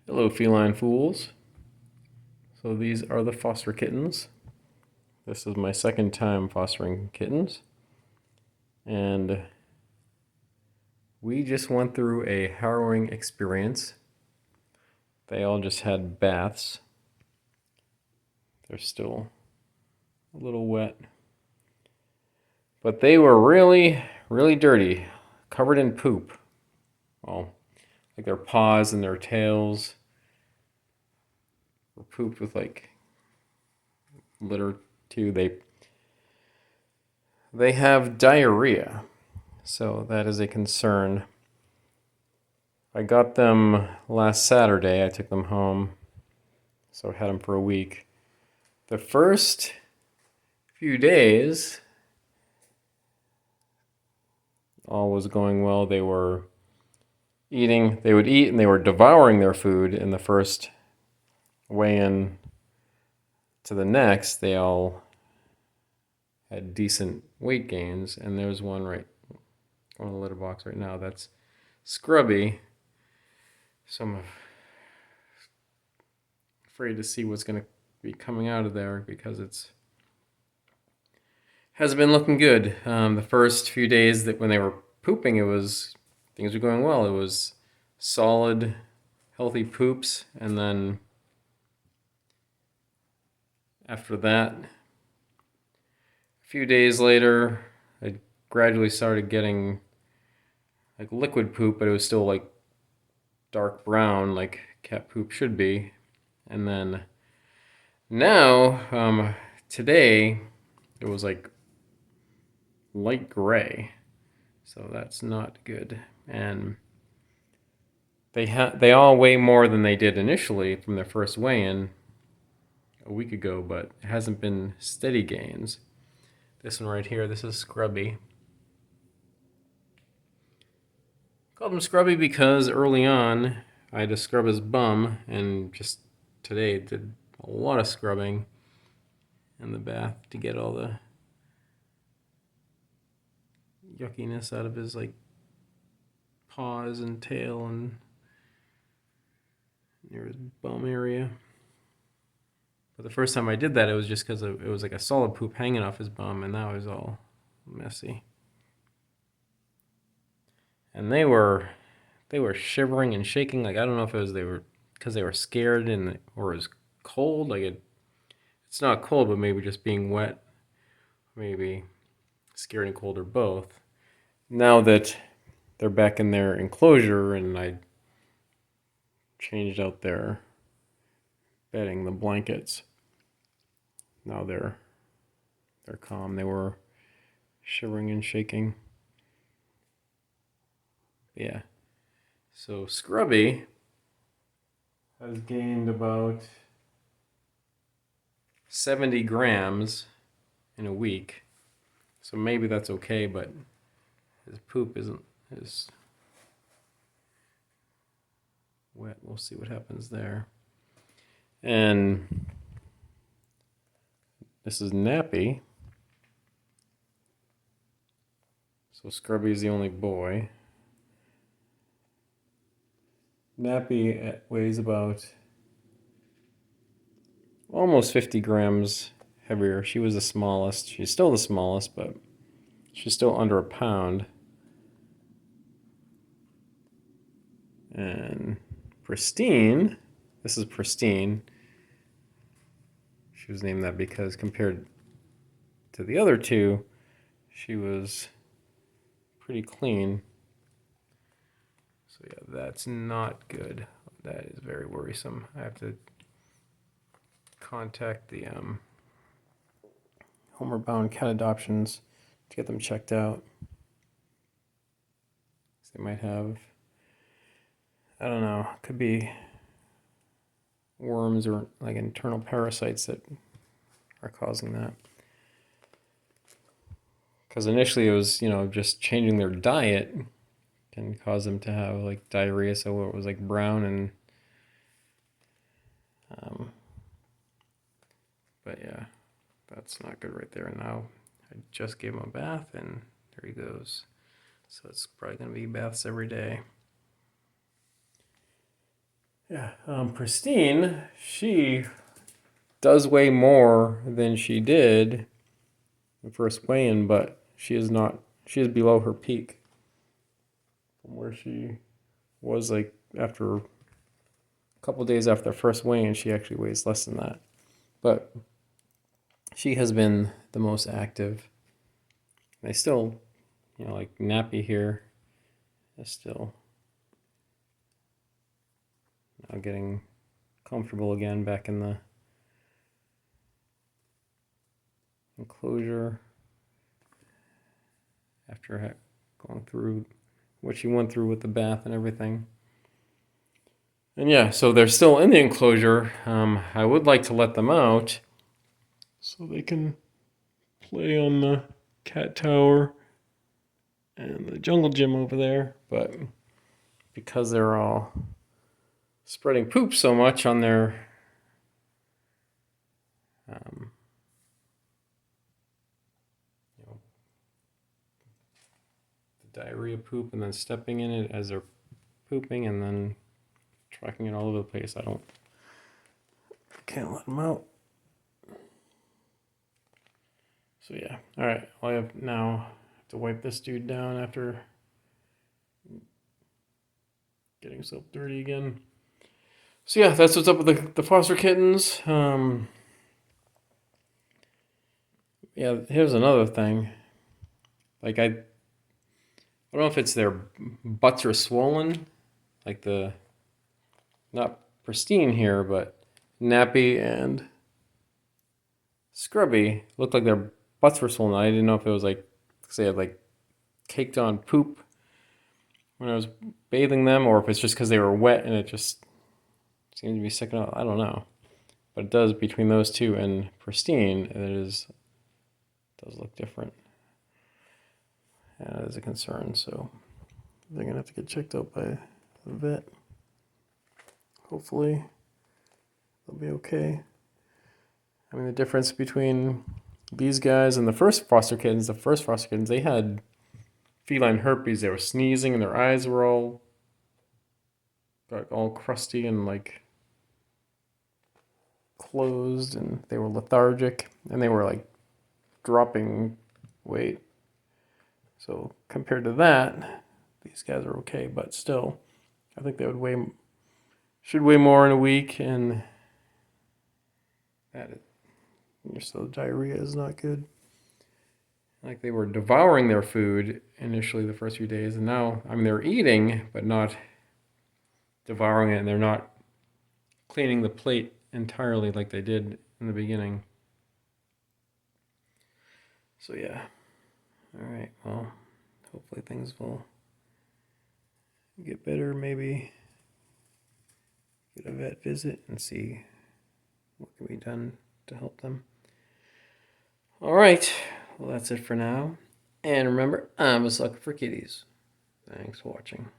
Hello, feline fools. So these are the foster kittens. This is my second time fostering kittens. And we just went through a harrowing experience. They all just had baths. They're still a little wet. But they were really, really dirty, covered in poop. Well, like their paws and their tails were pooped with like litter too. They have diarrhea, so that is a concern. I got them last Saturday. I took them home, so I had them for a week. The first few days, all was going well. They were eating, they would eat, and they were devouring their food in the first weigh-in to the next. They all had decent weight gains, and there's one right on the litter box right now that's scrubby. So I'm afraid to see what's going to be coming out of there because it's hasn't been looking good. The first few days that when they were pooping, things were going well. It was solid, healthy poops, and then after that, a few days later, I gradually started getting like liquid poop, but it was still like dark brown, like cat poop should be. And then now, today, it was like light gray, so that's not good. And they all weigh more than they did initially from their first weigh-in a week ago, but it hasn't been steady gains. This one right here, this is Scrubby. Called him Scrubby because early on I had to scrub his bum, and just today did a lot of scrubbing in the bath to get all the yuckiness out of his like paws and tail and near his bum area. But the first time I did that, it was just because it was like a solid poop hanging off his bum, and that was all messy. And they were shivering and shaking. Like I don't know if it was because they were scared or it was cold. Like it's not cold, but maybe just being wet, maybe scared and cold or both. Now that they're back in their enclosure and I changed out their bedding, the blankets, now they're calm. They were shivering and shaking. Yeah. So Scrubby has gained about 70 grams in a week. So maybe that's okay, but his poop isn't as wet. We'll see what happens there. And this is Nappy. So Scrubby's the only boy. Nappy weighs about almost 50 grams heavier. She was the smallest. She's still the smallest, but she's still under a pound. And Pristine, this is Pristine. She was named that because compared to the other two, she was pretty clean. So yeah, that's not good. That is very worrisome. I have to contact the Homeward Bound Cat Adoptions to get them checked out. They might have, I don't know, could be worms or like internal parasites that are causing that. Because initially it was, just changing their diet can cause them to have like diarrhea. So it was like brown and, but yeah, that's not good right there. Now I just gave him a bath and there he goes. So it's probably gonna be baths every day. Yeah, Pristine, she does weigh more than she did the first weigh-in, but she is below her peak from where she was like after a couple days after the first weigh-in. She actually weighs less than that, but she has been the most active. I still, like Nappy here is still now getting comfortable again back in the enclosure after going through what she went through with the bath and everything. And yeah, so they're still in the enclosure. I would like to let them out so they can play on the cat tower and the jungle gym over there, but because they're all spreading poop so much on their the diarrhea poop and then stepping in it as they're pooping and then tracking it all over the place, I can't let them out. So yeah, all right, I have now to wipe this dude down after getting himself dirty again. So yeah, that's what's up with the foster kittens. Yeah, here's another thing. Like I don't know if it's their butts are swollen, like the not Pristine here, but Nappy and Scrubby looked like their butts were swollen. I didn't know if it was like because they had like caked on poop when I was bathing them, or if it's just because they were wet and it just seemed to be sticking out. I don't know, but it does between those two and Pristine. It does look different. That is a concern. So they're gonna have to get checked out by a vet. Hopefully, they'll be okay. I mean, the difference between these guys and the first foster kittens, they had feline herpes. They were sneezing and their eyes were got all crusty and like closed, and they were lethargic and they were like dropping weight. So compared to that, these guys are okay, but still, I think they should weigh more in a week, and so diarrhea is not good. Like they were devouring their food initially the first few days, and now, I mean, they're eating, but not devouring it, and they're not cleaning the plate entirely like they did in the beginning. So yeah. All right, well, hopefully things will get better. Maybe get a vet visit and see what can be done to help them. All right, well, that's it for now. And remember, I'm a sucker for kitties. Thanks for watching.